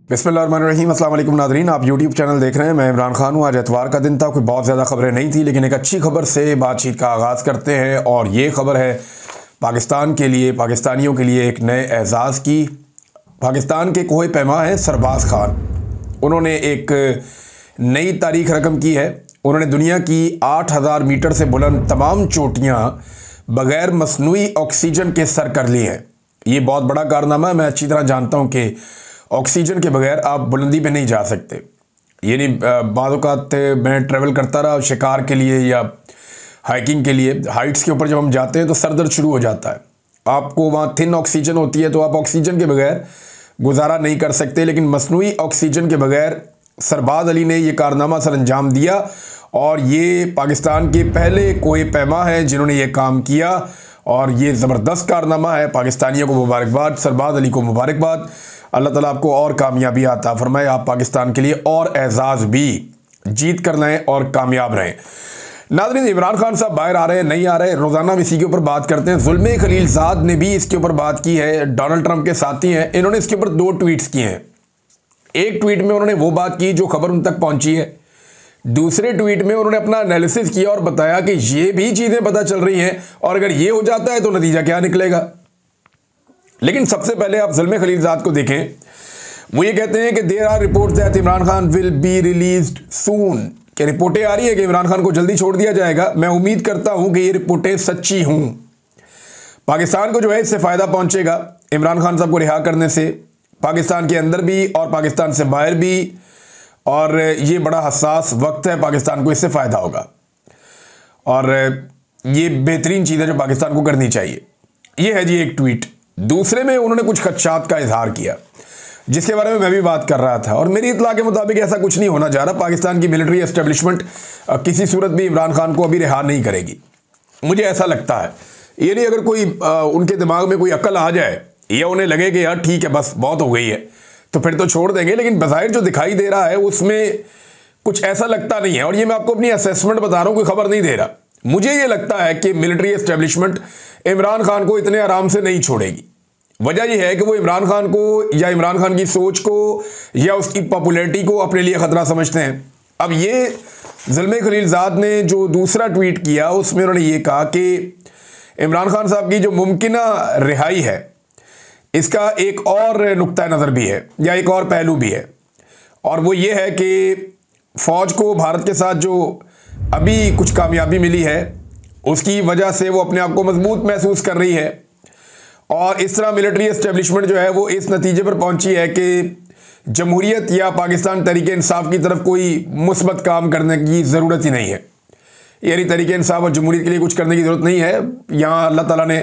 बिस्मिल्लाहिर्रहमानिर्रहीम। अस्सलाम वालेकुम नाज़रीन, आप यूट्यूब चैनल देख रहे हैं। मैं इमरान खान हूँ। आज एतवार का दिन था, कोई बहुत ज़्यादा खबरें नहीं थी, लेकिन एक अच्छी खबर से बातचीत का आगाज़ करते हैं। और ये खबर है पाकिस्तान के लिए, पाकिस्तानियों के लिए एक नए एजाज़ की। पाकिस्तान के कोहे पैमा है सरबाज खान, उन्होंने एक नई तारीख रकम की है। उन्होंने दुनिया की 8000 मीटर से बुलंद तमाम चोटियाँ बग़ैर मसनूई ऑक्सीजन के सर कर ली हैं। ये बहुत बड़ा कारनामा है। मैं अच्छी तरह जानता हूँ कि ऑक्सीजन के बगैर आप बुलंदी पे नहीं जा सकते। ये नहीं, बाद औक़ात मैं ट्रैवल करता रहा शिकार के लिए या हाइकिंग के लिए, हाइट्स के ऊपर जब हम जाते हैं तो सर दर्द शुरू हो जाता है। आपको वहाँ थिन ऑक्सीजन होती है तो आप ऑक्सीजन के बगैर गुजारा नहीं कर सकते, लेकिन मसनूई ऑक्सीजन के बगैर सरबाज अली ने ये कारनामा सर अंजाम दिया। और ये पाकिस्तान के पहले कोहे पैमा हैं जिन्होंने ये काम किया, और ये ज़बरदस्त कारनामा है। पाकिस्तानियों को मुबारकबाद, सरबाज अली को मुबारकबाद। अल्लाह ताला आपको और कामयाबी अता फरमाए। आप पाकिस्तान के लिए और एजाज़ भी जीत कर लाएँ और कामयाब रहें। नाज़रीन, इमरान खान साहब बाहर आ रहे हैं, नहीं आ रहे, रोज़ाना हम इसी के ऊपर बात करते हैं। ज़ुल्मे खलीलज़ाद ने भी इसके ऊपर बात की है, डोनाल्ड ट्रंप के साथी हैं। इन्होंने इसके ऊपर 2 ट्वीट्स किए हैं। एक ट्वीट में उन्होंने वो बात की जो खबर उन तक पहुंची है। दूसरे ट्वीट में उन्होंने अपना एनालिसिस किया और बताया कि ये भी चीज़ें पता चल रही हैं, और अगर ये हो जाता है तो नतीजा क्या निकलेगा। लेकिन सबसे पहले आप ज़ुल्मे खलीलज़ाद को देखें। वो ये कहते हैं कि there are reports that Imran Khan will be released soon, कि रिपोर्टें आ रही है कि इमरान खान को जल्दी छोड़ दिया जाएगा। मैं उम्मीद करता हूं कि ये रिपोर्टें सच्ची हों। पाकिस्तान को जो है इससे फ़ायदा पहुंचेगा इमरान खान साहब को रिहा करने से, पाकिस्तान के अंदर भी और पाकिस्तान से बाहर भी। और ये बड़ा हसास वक्त है, पाकिस्तान को इससे फ़ायदा होगा, और ये बेहतरीन चीज़ है जो पाकिस्तान को करनी चाहिए। ये है जी एक ट्वीट। दूसरे में उन्होंने कुछ खदशात का इजहार किया, जिसके बारे में मैं भी बात कर रहा था। और मेरी इत्तला के मुताबिक ऐसा कुछ नहीं होना जा रहा। पाकिस्तान की मिलिट्री एस्टेब्लिशमेंट किसी सूरत भी इमरान खान को अभी रिहा नहीं करेगी, मुझे ऐसा लगता है। ये नहीं, अगर कोई उनके दिमाग में कोई अक्ल आ जाए या उन्हें लगे कि यार ठीक है बस बहुत हो गई है, तो फिर तो छोड़ देंगे। लेकिन बज़ाहिर जो दिखाई दे रहा है उसमें कुछ ऐसा लगता नहीं है। और ये मैं आपको अपनी असेसमेंट बता रहा हूँ, कोई खबर नहीं दे रहा। मुझे ये लगता है कि मिलिट्री एस्टेब्लिशमेंट इमरान खान को इतने आराम से नहीं छोड़ेगी। वजह यह है कि वो इमरान खान को या इमरान खान की सोच को या उसकी पॉपुलैरिटी को अपने लिए ख़तरा समझते हैं। अब ये ज़ुल्मे खलीलज़ाद ने जो दूसरा ट्वीट किया उसमें उन्होंने ये कहा कि इमरान खान साहब की जो मुमकिना रिहाई है, इसका एक और नुक्ता नज़र भी है या एक और पहलू भी है। और वो ये है कि फ़ौज को भारत के साथ जो अभी कुछ कामयाबी मिली है उसकी वजह से वो अपने आप को मजबूत महसूस कर रही है। और इस तरह मिलिट्री एस्टेब्लिशमेंट जो है वो इस नतीजे पर पहुंची है कि जमहूरियत या पाकिस्तान तरीके इंसाफ की तरफ कोई मुस्बत काम करने की ज़रूरत ही नहीं है। यानी तरीके इंसाफ और जमहूरियत के लिए कुछ करने की ज़रूरत नहीं है। यहाँ अल्लाह ताला ने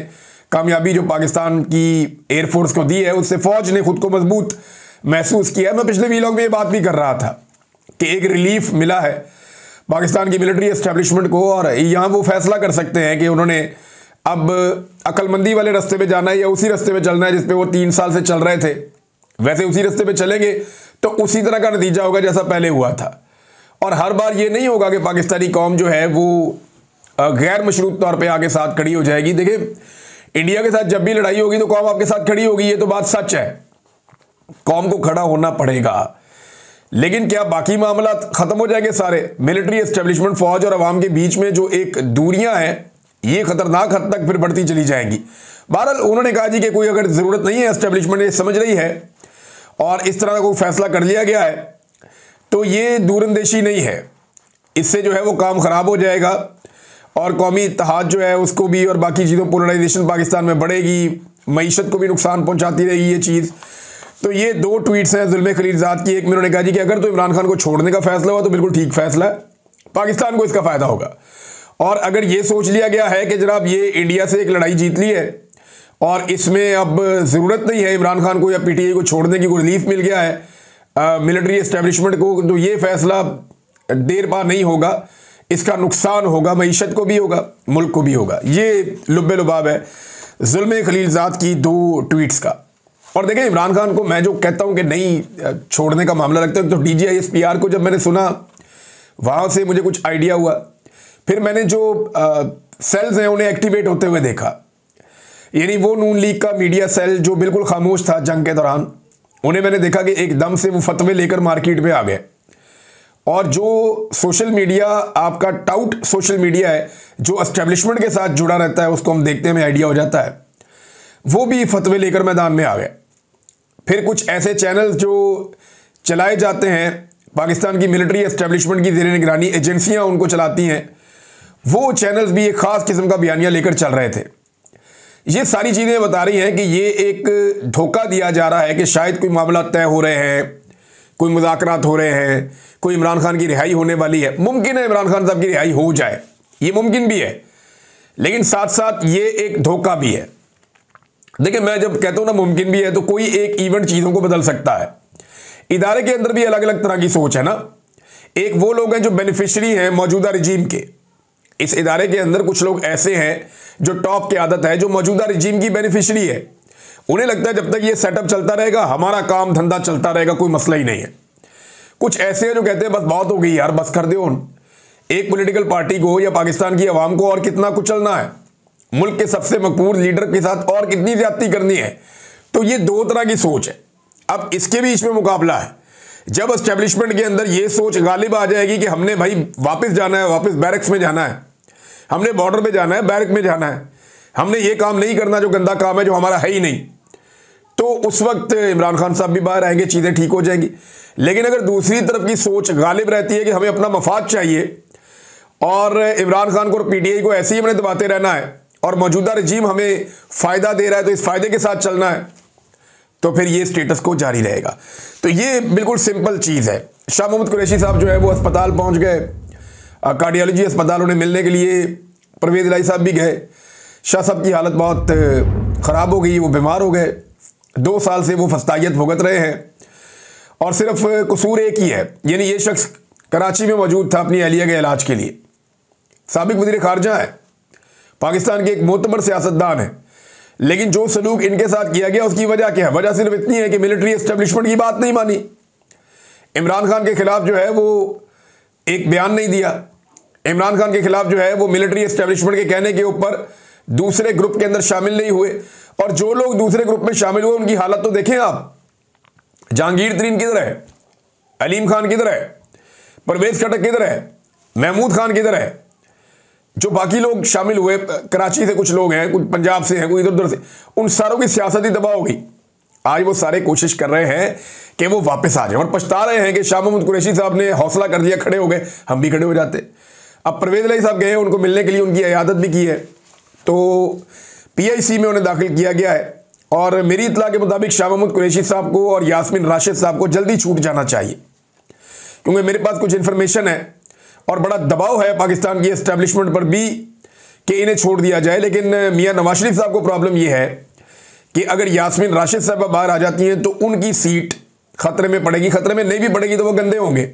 कामयाबी जो पाकिस्तान की एयरफोर्स को दी है उससे फ़ौज ने खुद को मजबूत महसूस किया है। मैं पिछले वीलॉग में ये बात भी कर रहा था कि एक रिलीफ मिला है पाकिस्तान की मिलिट्री एस्टेब्लिशमेंट को, और यहाँ वो फैसला कर सकते हैं कि उन्होंने अब अक्लमंदी वाले रास्ते पे जाना है या उसी रास्ते पे चलना है जिस पे वो 3 साल से चल रहे थे। वैसे उसी रास्ते पे चलेंगे तो उसी तरह का नतीजा होगा जैसा पहले हुआ था। और हर बार ये नहीं होगा कि पाकिस्तानी कौम जो है वो गैर मशरूत तौर पे आगे साथ खड़ी हो जाएगी। देखिए, इंडिया के साथ जब भी लड़ाई होगी तो कौम आपके साथ खड़ी होगी, ये तो बात सच है। कौम को खड़ा होना पड़ेगा। लेकिन क्या बाकी मामला ख़त्म हो जाएंगे सारे? मिलिट्री एस्टेब्लिशमेंट, फ़ौज और अवाम के बीच में जो एक दूरियां हैं ये ख़तरनाक हद तक फिर बढ़ती चली जाएंगी। बहरहाल उन्होंने कहा जी कि कोई अगर ज़रूरत नहीं है, एस्टेब्लिशमेंट ये समझ रही है और इस तरह का कोई फैसला कर लिया गया है तो ये दूरंदेशी नहीं है। इससे जो है वो काम ख़राब हो जाएगा और कौमी इत्तेहाद जो है उसको भी, और बाकी चीज़ों पोलराइजेशन पाकिस्तान में बढ़ेगी, मईशत को भी नुकसान पहुँचाती रहेगी ये चीज़। तो ये 2 ट्वीट्स हैं ज़ुल्मे खलीलज़ाद की। एक में उन्होंने कहा जी कि अगर तो इमरान खान को छोड़ने का फैसला हुआ तो बिल्कुल ठीक फैसला है, पाकिस्तान को इसका फ़ायदा होगा। और अगर ये सोच लिया गया है कि जनाब ये इंडिया से एक लड़ाई जीत ली है और इसमें अब ज़रूरत नहीं है इमरान खान को या पीटीआई को छोड़ने की, कोई रिलीफ मिल गया है मिलिट्री एस्टेब्लिशमेंट को, तो ये फैसला देर पा नहीं होगा, इसका नुकसान होगा, मईशत को भी होगा, मुल्क को भी होगा। ये लुब्बे लुबाब है ज़ुल्मे खलीलज़ाद की 2 ट्वीट्स का। और देखें, इमरान खान को मैं जो कहता हूँ कि नहीं छोड़ने का मामला लगता है, तो DGISPR को जब मैंने सुना वहाँ से मुझे कुछ आइडिया हुआ। फिर मैंने जो सेल्स हैं उन्हें एक्टिवेट होते हुए देखा। यानी वो नून लीग का मीडिया सेल जो बिल्कुल खामोश था जंग के दौरान, उन्हें मैंने देखा कि एकदम से वो फतवे लेकर मार्केट में आ गए। और जो सोशल मीडिया, आपका टाउट सोशल मीडिया है, जो एस्टेब्लिशमेंट के साथ जुड़ा रहता है, उसको हम देखते हैं, हमें आइडिया हो जाता है, वो भी फतवे लेकर मैदान में आ गए। फिर कुछ ऐसे चैनल जो चलाए जाते हैं, पाकिस्तान की मिलिट्री एस्टेब्लिशमेंट की ज़ेर निगरानी एजेंसियां उनको चलाती हैं, वो चैनल्स भी एक ख़ास किस्म का बयानिया लेकर चल रहे थे। ये सारी चीज़ें बता रही हैं कि ये एक धोखा दिया जा रहा है कि शायद कोई मामला तय हो रहे हैं, कोई मुज़ाकरात हो रहे हैं, कोई इमरान खान की रिहाई होने वाली है। मुमकिन है इमरान खान साहब की रिहाई हो जाए, ये मुमकिन भी है, लेकिन साथ साथ ये एक धोखा भी है। देखिए, मैं जब कहता हूं ना मुमकिन भी है, तो कोई एक इवेंट चीज़ों को बदल सकता है। इदारे के अंदर भी अलग अलग तरह की सोच है ना। एक वो लोग हैं जो बेनिफिशरी हैं मौजूदा रजीम के। इस इदारे के अंदर कुछ लोग ऐसे हैं जो टॉप की आदत है, जो मौजूदा रजीम की बेनिफिशरी है। उन्हें लगता है जब तक ये सेटअप चलता रहेगा, हमारा काम धंधा चलता रहेगा, कोई मसला ही नहीं है। कुछ ऐसे हैं जो कहते हैं बस बहुत हो गई यार, बस कर दो। एक पॉलिटिकल पार्टी को या पाकिस्तान की आवाम को और कितना कुचलना है, मुल्क के सबसे मकबूल लीडर के साथ और कितनी ज्यादती करनी है। तो ये दो तरह की सोच है। अब इसके बीच में मुकाबला है। जब एस्टेब्लिशमेंट के अंदर ये सोच गालिब आ जाएगी कि हमने भाई वापस जाना है, वापस बैरक्स में जाना है, हमने बॉर्डर पे जाना है, बैरक में जाना है, हमने ये काम नहीं करना जो गंदा काम है, जो हमारा है ही नहीं, तो उस वक्त इमरान खान साहब भी बाहर आएंगे, चीज़ें ठीक हो जाएंगी। लेकिन अगर दूसरी तरफ की सोच गालिब रहती है कि हमें अपना मफाद चाहिए और इमरान खान को और पीटीआई को ऐसे ही हमने दबाते रहना है और मौजूदा रजीम हमें फ़ायदा दे रहा है तो इस फ़ायदे के साथ चलना है, तो फिर ये स्टेटस को जारी रहेगा। तो ये बिल्कुल सिंपल चीज़ है। शाह मोहम्मद कुरैशी साहब जो है वो अस्पताल पहुंच गए, कार्डियोलॉजी अस्पताल उन्हें मिलने के लिए। परवेज़ इलाही साहब भी गए। शाह साहब की हालत बहुत ख़राब हो गई, वो बीमार हो गए। 2 साल से वो फस्तायत भुगत रहे हैं और सिर्फ कसूर एक ही है, यानी ये शख्स कराची में मौजूद था अपनी अहलिया के इलाज के लिए। साबिक वज़ीर ख़ारजा है, पाकिस्तान के एक मोतबर सियासतदान है, लेकिन जो सलूक इनके साथ किया गया उसकी वजह क्या है? वजह सिर्फ इतनी है कि मिलिट्री एस्टेब्लिशमेंट की बात नहीं मानी, इमरान खान के खिलाफ जो है वो एक बयान नहीं दिया, इमरान खान के खिलाफ जो है वो मिलिट्री एस्टेब्लिशमेंट के कहने के ऊपर दूसरे ग्रुप के अंदर शामिल नहीं हुए। और जो लोग दूसरे ग्रुप में शामिल हुए उनकी हालत तो देखें आप। जहांगीर तरीन किधर है, अलीम खान किधर है, परवेज खटक किधर है, महमूद खान किधर है, जो बाकी लोग शामिल हुए, कराची से कुछ लोग हैं, कुछ पंजाब से हैं, कोई इधर उधर से, उन सारों की सियासत ही तबाह हो गई। आज वो सारे कोशिश कर रहे हैं कि वो वापस आ जाए और पछता रहे हैं कि शाह मोहम्मद कुरैशी साहब ने हौसला कर दिया, खड़े हो गए, हम भी खड़े हो जाते। अब परवेज इलाही साहब गए, उनको मिलने के लिए उनकी इयादत भी की है, तो PIC में उन्हें दाखिल किया गया है। और मेरी इत्तला के मुताबिक शाह मोहम्मद कुरैशी साहब को और यास्मीन राशिद साहब को जल्दी छूट जाना चाहिए, क्योंकि मेरे पास कुछ इन्फॉर्मेशन है और बड़ा दबाव है पाकिस्तान की एस्टेब्लिशमेंट पर भी कि इन्हें छोड़ दिया जाए। लेकिन मियां नवाज शरीफ साहब को प्रॉब्लम यह है कि अगर यास्मीन राशिद साहब बाहर आ जाती हैं तो उनकी सीट खतरे में पड़ेगी। खतरे में नहीं भी पड़ेगी तो वो गंदे होंगे,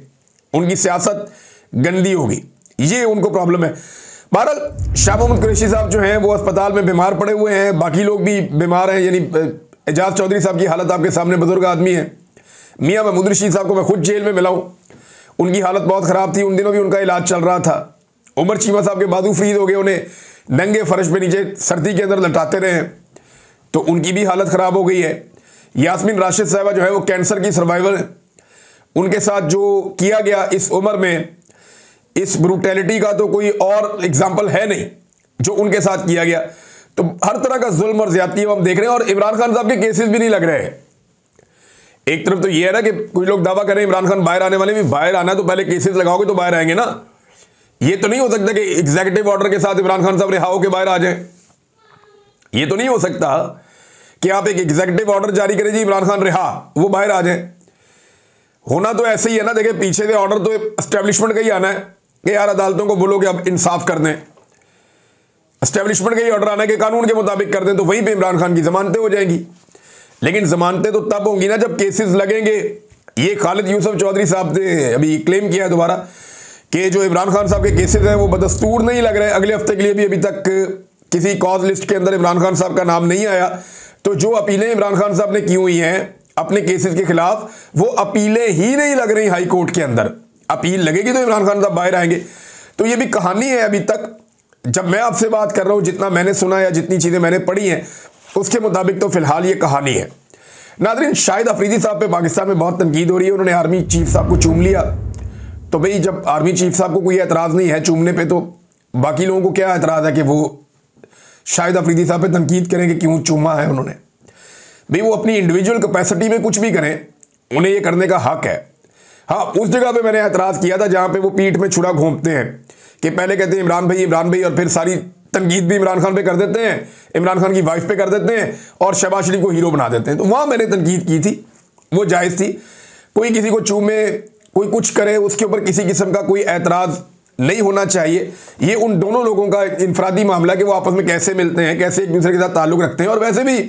उनकी सियासत गंदी होगी, ये उनको प्रॉब्लम है। बहरहाल शाह मोहम्मद कुरैशी साहब जो हैं वो अस्पताल में बीमार पड़े हुए हैं, बाकी लोग भी बीमार हैं, यानी एजाज चौधरी साहब की हालत आपके सामने, बुजुर्ग आदमी है। मियां महमूद रशीद साहब को मैं खुद जेल में मिला हूँ, उनकी हालत बहुत ख़राब थी, उन दिनों भी उनका इलाज चल रहा था। उमर चीमा साहब के बाजू फ्रीज हो गए, उन्हें नंगे फर्श पे नीचे सर्दी के अंदर लटाते रहे, तो उनकी भी हालत ख़राब हो गई है। यास्मीन राशिद साहबा जो है वो कैंसर की सर्वाइवर है, उनके साथ जो किया गया इस उम्र में, इस ब्रूटैलिटी का तो कोई और एग्जाम्पल है नहीं जो उनके साथ किया गया। तो हर तरह का जुल्म और ज्यादती हम देख रहे हैं और इमरान खान साहब के केसेस भी नहीं लग रहे हैं। एक तरफ तो ये है ना कि कुछ लोग दावा करें इमरान खान बाहर आने वाले, भी बाहर आना है तो पहले केसेस लगाओगे तो बाहर आएंगे ना। ये तो नहीं हो सकता कि एग्जीक्यूटिव ऑर्डर के साथ इमरान खान साहब रिहा होकर बाहर आ जाए। ये तो नहीं हो सकता कि आप एक एग्जीक्यूटिव ऑर्डर जारी करें जी इमरान खान रिहा, वो बाहर आ जाए। होना तो ऐसे ही है ना। देखिए पीछे से ऑर्डर तो एस्टेब्लिशमेंट का ही आना है कि यार अदालतों को बोलो कि अब इंसाफ कर दें, एस्टेब्लिशमेंट का ही ऑर्डर आना है कि कानून के मुताबिक कर दें, तो वहीं पे इमरान खान की जमानतें हो जाएंगी। लेकिन जमानतें तो तब होंगी ना जब केसेस लगेंगे। ये खालिद यूसुफ चौधरी साहब ने अभी क्लेम किया है दोबारा कि जो इमरान खान साहब के केसेस हैं वो बदस्तूर नहीं लग रहे। अगले हफ्ते के लिए भी अभी तक किसी कॉज लिस्ट के अंदर इमरान खान साहब का नाम नहीं आया। तो जो अपीलें इमरान खान साहब ने की हुई हैं अपने केसेस के खिलाफ, वो अपीलें ही नहीं लग रही हाई कोर्ट के अंदर। अपील लगेगी तो इमरान खान साहब बाहर आएंगे। तो ये भी कहानी है। अभी तक जब मैं आपसे बात कर रहा हूं, जितना मैंने सुना या जितनी चीज़ें मैंने पढ़ी हैं उसके मुताबिक तो फिलहाल ये कहानी है। नाज़रीन, शाहिद अफरीदी साहब पे पाकिस्तान में बहुत तनकीद हो रही है। उन्होंने आर्मी चीफ साहब को चूम लिया। तो भाई जब आर्मी चीफ साहब को कोई एतराज़ नहीं है चूमने पे, तो बाकी लोगों को क्या एतराज़ है कि वो शाहिद अफरीदी साहब पे तनकीद करें कि क्यों चूमा है उन्होंने। भाई वो अपनी इंडिविजुअल कैपेसिटी में कुछ भी करें, उन्हें ये करने का हक है। हाँ, उस जगह पे मैंने एतराज़ किया था जहाँ पे वो पीठ में छुरा घोंपते हैं कि पहले कहते हैं इमरान भाई, और फिर सारी तनकीद भी इमरान खान पे कर देते हैं, इमरान खान की वाइफ पे कर देते हैं और शहबाज शरीफ को हीरो बना देते हैं। तो वहाँ मैंने तनकीद की थी, वो जायज़ थी। कोई किसी को चूमे, कोई कुछ करे, उसके ऊपर किसी किस्म का कोई एतराज़ नहीं होना चाहिए। ये उन दोनों लोगों का इनफरादी मामला कि वो आपस में कैसे मिलते हैं, कैसे एक दूसरे के साथ ताल्लुक़ रखते हैं। और वैसे भी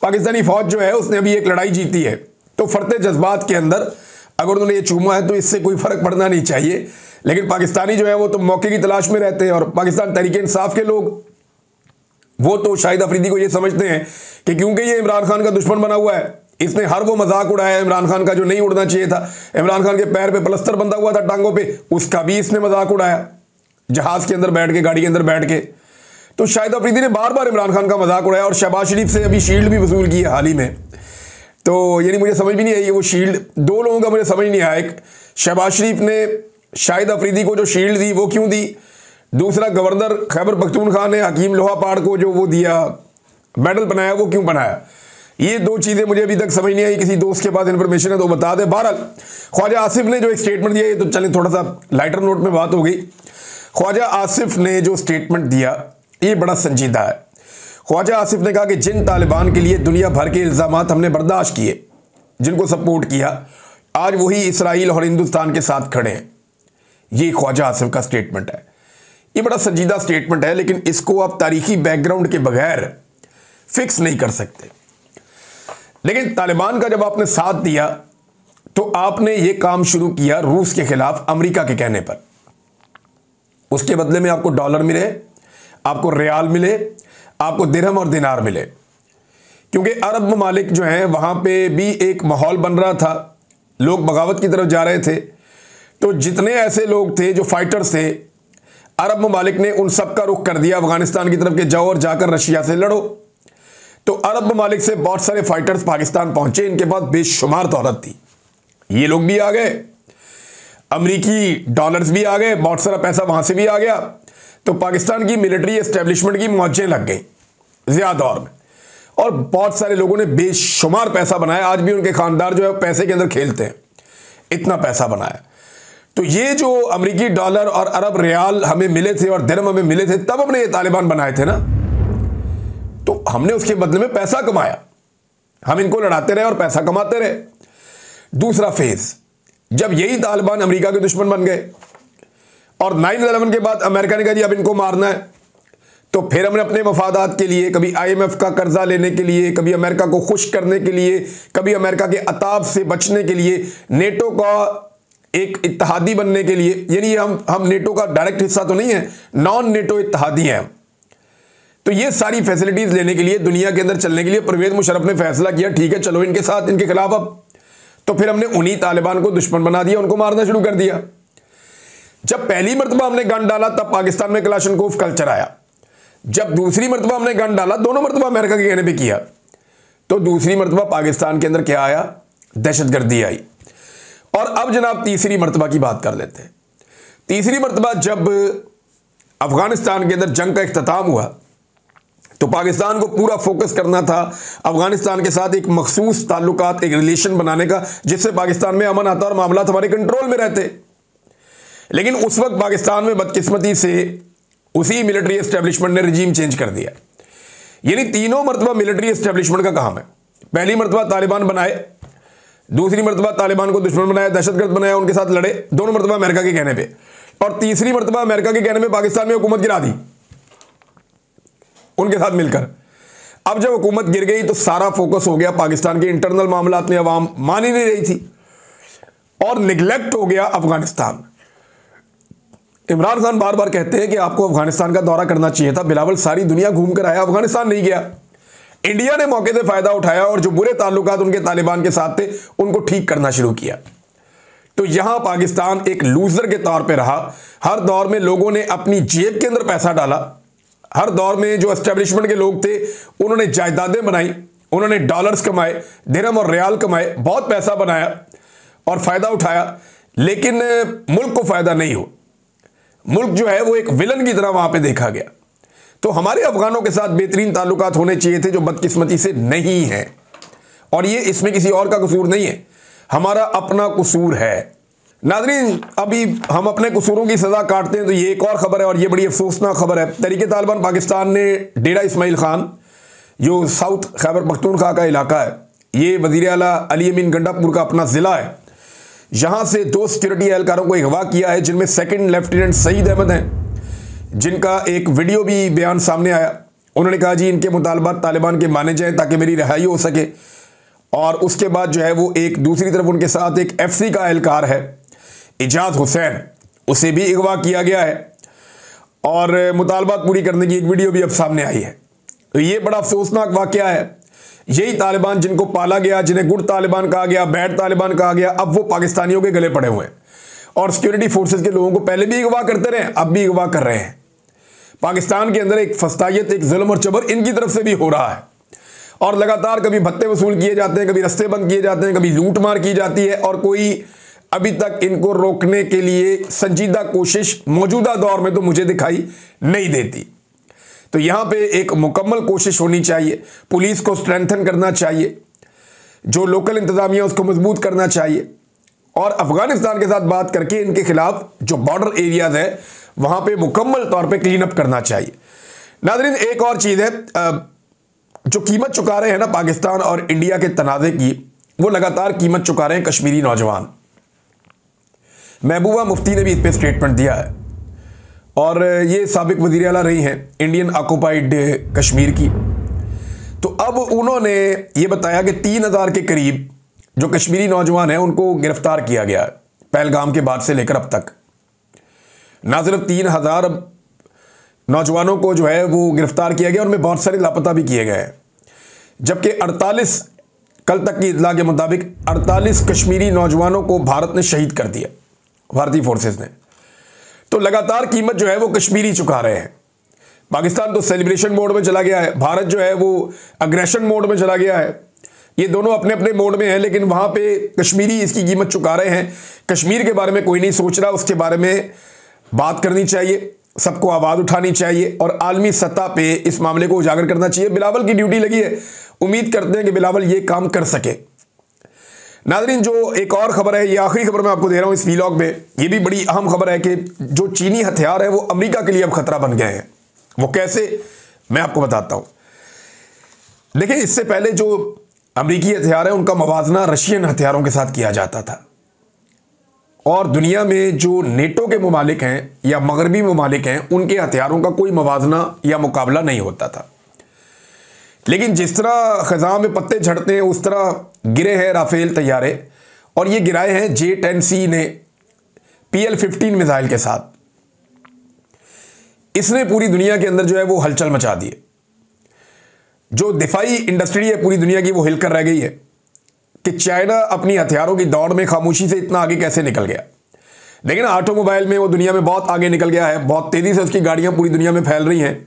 पाकिस्तानी फ़ौज जो है उसने अभी एक लड़ाई जीती है, तो फरते जज्बात के अंदर अगर उन्होंने ये चूमा है तो इससे कोई फ़र्क पड़ना नहीं चाहिए। लेकिन पाकिस्तानी जो है वो तो मौके की तलाश में रहते हैं, और पाकिस्तान तहरीक इंसाफ के लोग वो तो शाहिद अफरीदी को ये समझते हैं कि क्योंकि ये इमरान खान का दुश्मन बना हुआ है, इसने हर वो मजाक उड़ाया इमरान खान का जो नहीं उड़ना चाहिए था। इमरान खान के पैर पे प्लस्तर बंधा हुआ था टांगों पे, उसका भी इसने मजाक उड़ाया जहाज़ के अंदर बैठ के, गाड़ी के अंदर बैठ के। तो शाहिद अफरीदी ने बार बार इमरान खान का मजाक उड़ाया और शहबाज शरीफ से अभी शील्ड भी वसूल की है हाल ही में। तो यानी मुझे समझ भी नहीं आई वो शील्ड, दो लोगों का मुझे समझ नहीं आया। एक शहबाज शरीफ ने शाहिद अफरीदी को जो शील्ड दी वो क्यों दी, दूसरा गवर्नर खैबर पख्तूनख्वा ने हकीम लोहापाड़ को जो वो दिया, मेडल बनाया, वो क्यों बनाया। ये दो चीज़ें मुझे अभी तक समझ नहीं आई। किसी दोस्त के पास इन्फॉर्मेशन है तो बता दे। बहरहाल ख्वाजा आसिफ ने जो एक स्टेटमेंट दिया, ये तो चलें थोड़ा सा लाइटर नोट में बात हो गई। ख्वाजा आसिफ ने जो स्टेटमेंट दिया ये बड़ा संजीदा है। ख्वाजा आसिफ ने कहा कि जिन तालिबान के लिए दुनिया भर के इल्ज़ामात हमने बर्दाश्त किए, जिनको सपोर्ट किया, आज वही इसराइल और हिंदुस्तान के साथ खड़े हैं। ये ख्वाजा आसिफ का स्टेटमेंट है। ये बड़ा संजीदा स्टेटमेंट है, लेकिन इसको आप तारीखी बैकग्राउंड के बगैर फिक्स नहीं कर सकते। लेकिन तालिबान का जब आपने साथ दिया तो आपने ये काम शुरू किया रूस के खिलाफ अमेरिका के कहने पर। उसके बदले में आपको डॉलर मिले, आपको रियाल मिले, आपको दिरहम और दिनार मिले, क्योंकि अरब ममालिक जो हैं वहाँ पे भी एक माहौल बन रहा था, लोग बगावत की तरफ जा रहे थे। तो जितने ऐसे लोग थे जो फाइटर्स थे, अरब ममालिक ने उन सब का रुख कर दिया अफगानिस्तान की तरफ के जाओ और जाकर रशिया से लड़ो। तो अरब ममालिक से बहुत सारे फाइटर्स पाकिस्तान पहुंचे, इनके पास बेशुमार दौलत थी। ये लोग भी आ गए, अमरीकी डॉलर्स भी आ गए, बहुत सारा पैसा वहां से भी आ गया। तो पाकिस्तान की मिलिट्री एस्टेब्लिशमेंट की मौजें लग गई ज़िया दौर में, और बहुत सारे लोगों ने बेशुमार पैसा बनाया। आज भी उनके खानदार जो है पैसे के अंदर खेलते हैं, इतना पैसा बनाया। तो ये जो अमरीकी डॉलर और अरब रियाल हमें मिले थे और दिरहम हमें मिले थे, तब हमने ये तालिबान बनाए थे ना। तो हमने उसके बदले में पैसा कमाया, हम इनको लड़ाते रहे और पैसा कमाते रहे। दूसरा फेज, जब यही तालिबान अमेरिका के दुश्मन बन गए और 9/11 के बाद अमेरिका ने कहा जी अब इनको मारना है, तो फिर हमने अपने मफादात के लिए, कभी IMF का कर्जा लेने के लिए, कभी अमेरिका को खुश करने के लिए, कभी अमेरिका के अताब से बचने के लिए, नेटो का एक इत्तहादी बनने के लिए, यानी हम नेटो का डायरेक्ट हिस्सा तो नहीं है, नॉन नेटो इत्तहादी हैं। तो ये सारी फैसिलिटीज लेने के लिए, दुनिया के अंदर चलने के लिए परवेज मुशर्रफ ने फैसला किया ठीक है चलो इनके साथ, इनके खिलाफ अब। तो फिर हमने उन्हीं तालिबान को दुश्मन बना दिया, उनको मारना शुरू कर दिया। जब पहली मरतबा हमने गन डाला तब पाकिस्तान में कलाशनकोव कल्चर आया। जब दूसरी मरतबा हमने गन डाला, दोनों मरतबा अमेरिका के कहने पे किया, तो दूसरी मरतबा पाकिस्तान के अंदर क्या आया, दहशतगर्दी आई। और अब जनाब तीसरी मरतबा की बात कर लेते हैं। तीसरी मरतबा जब अफगानिस्तान के अंदर जंग का इख्तिताम हुआ, तो पाकिस्तान को पूरा फोकस करना था अफगानिस्तान के साथ एक मखसूस ताल्लुकात, एक रिलेशन बनाने का, जिससे पाकिस्तान में अमन आता और मामला हमारे कंट्रोल में रहते। लेकिन उस वक्त पाकिस्तान में बदकिस्मती से उसी मिलिट्री एस्टेब्लिशमेंट ने रजीम चेंज कर दिया। यानी तीनों मरतबा मिलिट्री एस्टेब्लिशमेंट का काम है। पहली मरतबा तालिबान बनाए, दूसरी मरतबा तालिबान को दुश्मन बनाया, दहशतगर्द बनाया, उनके साथ लड़े, दोनों मरतबा अमेरिका के कहने पे, और तीसरी मरतबा अमेरिका के कहने पे पाकिस्तान में हुकूमत गिरा दी उनके साथ मिलकर। अब जब हुकूमत गिर गई तो सारा फोकस हो गया पाकिस्तान के इंटरनल मामलात में, अवाम मान ही नहीं रही थी और निगलेक्ट हो गया अफगानिस्तान। इमरान खान बार बार कहते हैं कि आपको अफगानिस्तान का दौरा करना चाहिए था, बिलावल सारी दुनिया घूम कर आया, अफगानिस्तान नहीं गया। इंडिया ने मौके से फायदा उठाया और जो बुरे ताल्लुकात उनके तालिबान के साथ थे उनको ठीक करना शुरू किया। तो यहां पाकिस्तान एक लूजर के तौर पे रहा। हर दौर में लोगों ने अपनी जेब के अंदर पैसा डाला, हर दौर में जो एस्टेब्लिशमेंट के लोग थे उन्होंने जायदादें बनाई उन्होंने डॉलर्स कमाए, दिरहम और रियाल कमाए, बहुत पैसा बनाया और फायदा उठाया, लेकिन मुल्क को फायदा नहीं हो। मुल्क जो है वो एक विलन की तरह वहां पे देखा गया। तो हमारे अफगानों के साथ बेहतरीन ताल्लुकात होने चाहिए थे, जो बदकिस्मती से नहीं है। और ये इसमें किसी और का कसूर नहीं है, हमारा अपना कसूर है। नाज़रीन, अभी हम अपने कसूरों की सज़ा काटते हैं तो ये एक और ख़बर है, और ये बड़ी अफसोसनाक खबर है। तहरीक तालिबान पाकिस्तान ने डेरा इस्माइल खान, जो साउथ खैबर पख्तूनख्वा का इलाका है, ये वज़ीर आला अली अमीन गंडापुर का अपना ज़िला है, यहाँ से 2 सिक्योरिटी एहलकारों को अगवा किया है, जिनमें सेकंड लेफ्टिनेंट सईद अहमद हैं, जिनका एक वीडियो भी बयान सामने आया। उन्होंने कहा जी इनके मुतालबात तालिबान के माने जाएँ ताकि मेरी रिहाई हो सके। और उसके बाद जो है वो एक दूसरी तरफ उनके साथ एक FC का एहलकार है इजाज हुसैन, उसे भी अगवा किया गया है और मुतालबात पूरी करने की एक वीडियो भी अब सामने आई है। तो ये बड़ा अफसोसनाक वाकया है। यही तालिबान जिनको पाला गया, जिन्हें गुड तालिबान कहा गया, बैड तालिबान कहा गया, अब वो पाकिस्तानियों के गले पड़े हुए हैं और सिक्योरिटी फोर्सेस के लोगों को पहले भी अगवा करते रहे, अब भी अगवा कर रहे हैं। पाकिस्तान के अंदर एक फस्तायत, एक जुल्म और जबर इनकी तरफ से भी हो रहा है और लगातार कभी भत्ते वसूल किए जाते हैं, कभी रास्ते बंद किए जाते हैं, कभी लूट मार की जाती है और कोई अभी तक इनको रोकने के लिए संजीदा कोशिश मौजूदा दौर में तो मुझे दिखाई नहीं देती। तो यहां पे एक मुकम्मल कोशिश होनी चाहिए, पुलिस को स्ट्रेंथन करना चाहिए, जो लोकल इंतजामिया उसको मजबूत करना चाहिए और अफगानिस्तान के साथ बात करके इनके खिलाफ जो बॉर्डर एरियाज है वहां पे मुकम्मल तौर पे क्लीन अप करना चाहिए। नाज़रीन, एक और चीज़ है, जो कीमत चुका रहे हैं ना पाकिस्तान और इंडिया के तनाज़े की, वो लगातार कीमत चुका रहे हैं कश्मीरी नौजवान। महबूबा मुफ्ती ने भी इस पर स्टेटमेंट दिया है और ये साबिक वज़ीर आला रही हैं इंडियन ऑक्युपाइड कश्मीर की। तो अब उन्होंने ये बताया कि 3000 के करीब जो कश्मीरी नौजवान हैं उनको गिरफ्तार किया गया है पहलगाम के बाद से लेकर अब तक। ना सिर्फ 3000 नौजवानों को जो है वो गिरफ्तार किया गया, उनमें बहुत सारे लापता भी किए गए हैं, जबकि 48 कल तक की इत्तला के मुताबिक 48 कश्मीरी नौजवानों को भारत ने शहीद कर दिया, भारतीय फोर्सेस ने। तो लगातार कीमत जो है वो कश्मीरी चुका रहे हैं। पाकिस्तान तो सेलिब्रेशन मोड में चला गया है, भारत जो है वो अग्रेशन मोड में चला गया है। ये दोनों अपने अपने मोड में हैं, लेकिन वहाँ पे कश्मीरी इसकी कीमत चुका रहे हैं। कश्मीर के बारे में कोई नहीं सोच रहा, उसके बारे में बात करनी चाहिए, सबको आवाज़ उठानी चाहिए और आलमी सतह पे इस मामले को उजागर करना चाहिए। बिलावल की ड्यूटी लगी है, उम्मीद करते हैं कि बिलावल ये काम कर सके। नाज़रीन, जो एक और खबर है, ये आखिरी खबर मैं आपको दे रहा हूँ इस वीलॉग में, ये भी बड़ी अहम खबर है कि जो चीनी हथियार है वो अमेरिका के लिए अब खतरा बन गए हैं। वो कैसे, मैं आपको बताता हूँ। देखिए, इससे पहले जो अमेरिकी हथियार है उनका मवाजना रशियन हथियारों के साथ किया जाता था और दुनिया में जो नेटो के ममालिक हैं या मगरबी ममालिक हैं उनके हथियारों का कोई मवाजना या मुकाबला नहीं होता था। लेकिन जिस तरह ख़ज़ां में पत्ते झड़ते हैं उस तरह गिरे हैं राफेल तैयारे, और ये गिराए हैं J-10C ने PL-15 मिसाइल के साथ। इसने पूरी दुनिया के अंदर जो है वो हलचल मचा दी है। जो दिफाई इंडस्ट्री है पूरी दुनिया की वो हिलकर रह गई है कि चाइना अपनी हथियारों की दौड़ में खामोशी से इतना आगे कैसे निकल गया। लेकिन ऑटोमोबाइल में वो दुनिया में बहुत आगे निकल गया है, बहुत तेज़ी से उसकी गाड़ियाँ पूरी दुनिया में फैल रही हैं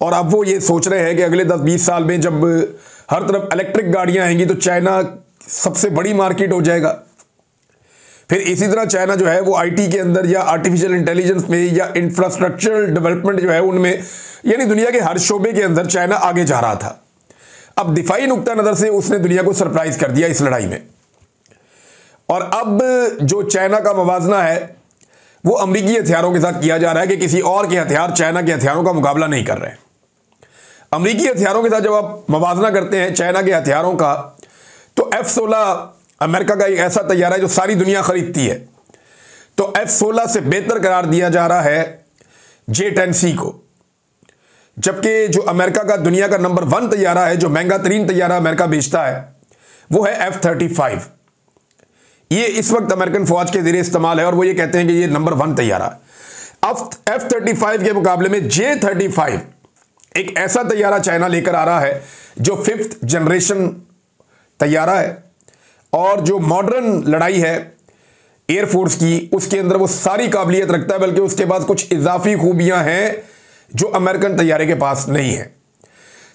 और अब वो ये सोच रहे हैं कि अगले 10-20 साल में जब हर तरफ इलेक्ट्रिक गाड़ियाँ आएंगी तो चाइना सबसे बड़ी मार्केट हो जाएगा। फिर इसी तरह चाइना जो है वो IT के अंदर या आर्टिफिशियल इंटेलिजेंस में या इंफ्रास्ट्रक्चरल डेवलपमेंट जो है उनमें, यानी दुनिया के हर शोबे के अंदर चाइना आगे जा रहा था। अब दिफाई नुक्ता नज़र से उसने दुनिया को सरप्राइज कर दिया इस लड़ाई में, और अब जो चाइना का मवाजना है वो अमेरिकी हथियारों के साथ किया जा रहा है कि किसी और के हथियार चाइना के हथियारों का मुकाबला नहीं कर रहे हैं। अमेरिकी हथियारों के साथ जब आप मवाजना करते हैं चाइना के हथियारों का, तो F-16 अमेरिका का एक ऐसा तैयारा है जो सारी दुनिया खरीदती है, तो F-16 से बेहतर करार दिया जा रहा है J-10C को। जबकि जो अमेरिका का दुनिया का नंबर 1 तैयारा है, जो महंगा तरीन तैयारा अमेरिका बेचता है, वो है F-35। ये इस वक्त अमेरिकन फौज के ज़रिए इस्तेमाल है और वो ये कहते हैं कि ये नंबर 1 तैयारा है। अब F-35 के मुकाबले में J-35 एक ऐसा तैयारा चाइना लेकर आ रहा है जो 5th जनरेशन तैयारा है और जो मॉडर्न लड़ाई है एयरफोर्स की, उसके अंदर वो सारी काबिलियत रखता है, बल्कि उसके पास कुछ इजाफी खूबियां हैं जो अमेरिकन तैयारे के पास नहीं है।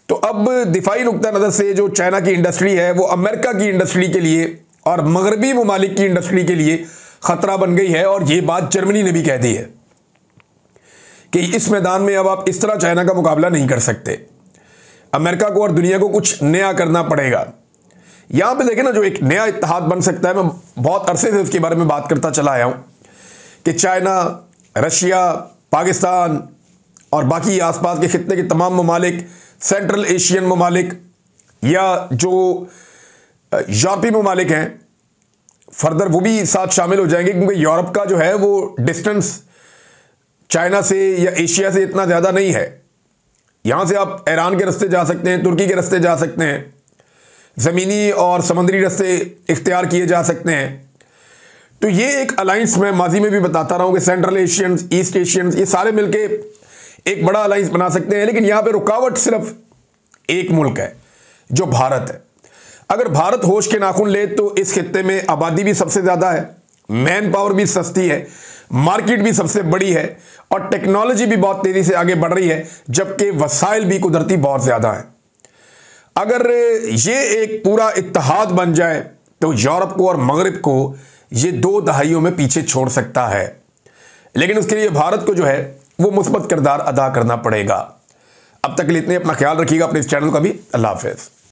तो अब दिफाई नुक्ता नज़र से जो चाइना की इंडस्ट्री है वो अमेरिका की इंडस्ट्री के लिए और मगरबी ममालिक की इंडस्ट्री के लिए ख़तरा बन गई है। और ये बात जर्मनी ने भी कह दी है कि इस मैदान में अब आप इस तरह चाइना का मुकाबला नहीं कर सकते, अमेरिका को और दुनिया को कुछ नया करना पड़ेगा। यहां पे देखें ना, जो एक नया इत्तेहाद बन सकता है, मैं बहुत अरसे से उसके बारे में बात करता चला आया हूं कि चाइना, रशिया, पाकिस्तान और बाकी आसपास के खित्ते के तमाम ममालिक, सेंट्रल एशियन ममालिक या जो यूरोपीय ममालिक हैं फर्दर वो भी साथ शामिल हो जाएंगे, क्योंकि यूरोप का जो है वो डिस्टेंस चाइना से या एशिया से इतना ज़्यादा नहीं है। यहाँ से आप ईरान के रास्ते जा सकते हैं, तुर्की के रास्ते जा सकते हैं, ज़मीनी और समुद्री रास्ते इख्तियार किए जा सकते हैं। तो ये एक अलाइंस मैं माजी में भी बताता रहा हूँ कि सेंट्रल एशियंस, ईस्ट एशियंस, ये सारे मिलके एक बड़ा अलाइंस बना सकते हैं। लेकिन यहाँ पे रुकावट सिर्फ एक मुल्क है, जो भारत है। अगर भारत होश के नाखून ले तो इस खित्ते में आबादी भी सबसे ज़्यादा है, मैन पावर भी सस्ती है, मार्केट भी सबसे बड़ी है और टेक्नोलॉजी भी बहुत तेज़ी से आगे बढ़ रही है, जबकि वसाइल भी कुदरती बहुत ज़्यादा है। अगर ये एक पूरा इत्तेहाद बन जाए तो यूरोप को और मगरिब को ये 2 दहाइयों में पीछे छोड़ सकता है। लेकिन उसके लिए भारत को जो है वो मुस्बत किरदार अदा करना पड़ेगा। अब तक के लिए इतने, अपना ख्याल रखिएगा, अपने इस चैनल का भी। अल्लाह हाफ़िज़।